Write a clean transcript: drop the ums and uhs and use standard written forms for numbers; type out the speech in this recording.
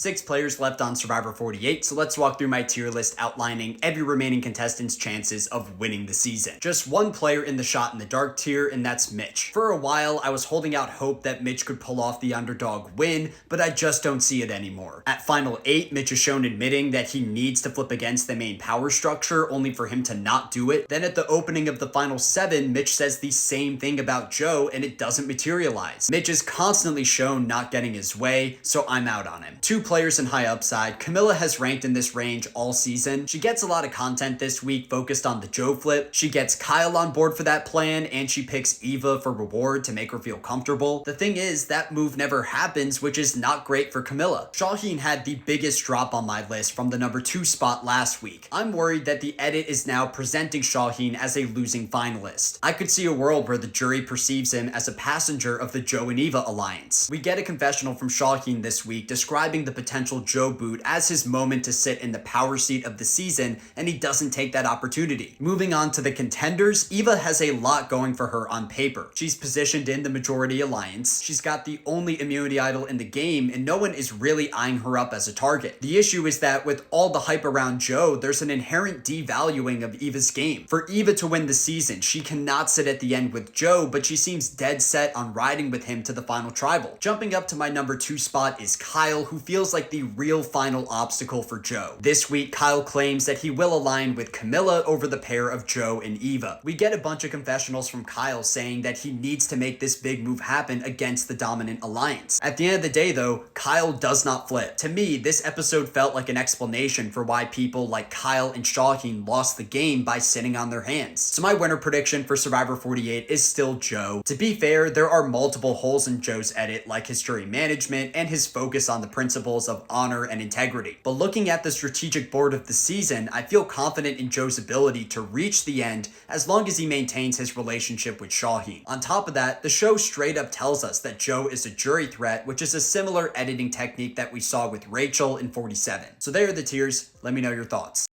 6 players left on Survivor 48, so let's walk through my tier list outlining every remaining contestant's chances of winning the season. Just one player in the shot in the dark tier, and that's Mitch. For a while, I was holding out hope that Mitch could pull off the underdog win, but I just don't see it anymore. At Final 8, Mitch is shown admitting that he needs to flip against the main power structure, only for him to not do it. Then at the opening of the Final 7, Mitch says the same thing about Joe, and it doesn't materialize. Mitch is constantly shown not getting his way, so I'm out on him. 2 players in high upside. Camilla has ranked in this range all season. She gets a lot of content this week focused on the Joe flip. She gets Kyle on board for that plan, and she picks Eva for reward to make her feel comfortable. The thing is, that move never happens, which is not great for Camilla. Shaheen had the biggest drop on my list from the number 2 spot last week. I'm worried that the edit is now presenting Shaheen as a losing finalist. I could see a world where the jury perceives him as a passenger of the Joe and Eva alliance. We get a confessional from Shaheen this week describing the potential Joe boot as his moment to sit in the power seat of the season, and he doesn't take that opportunity. Moving on to the contenders, Eva has a lot going for her on paper. She's positioned in the majority alliance. She's got the only immunity idol in the game, and no one is really eyeing her up as a target. The issue is that with all the hype around Joe, there's an inherent devaluing of Eva's game. For Eva to win the season, she cannot sit at the end with Joe, but she seems dead set on riding with him to the final tribal. Jumping up to my number 2 spot is Kyle, who feels like the real final obstacle for Joe. This week, Kyle claims that he will align with Camilla over the pair of Joe and Eva. We get a bunch of confessionals from Kyle saying that he needs to make this big move happen against the dominant alliance. At the end of the day though, Kyle does not flip. To me, this episode felt like an explanation for why people like Kyle and Shaheen lost the game by sitting on their hands. So my winner prediction for Survivor 48 is still Joe. To be fair, there are multiple holes in Joe's edit, like his jury management and his focus on the principles of honor and integrity. But looking at the strategic board of the season, I feel confident in Joe's ability to reach the end as long as he maintains his relationship with Shaheen. On top of that, the show straight up tells us that Joe is a jury threat, which is a similar editing technique that we saw with Rachel in 47. So there are the tiers. Let me know your thoughts.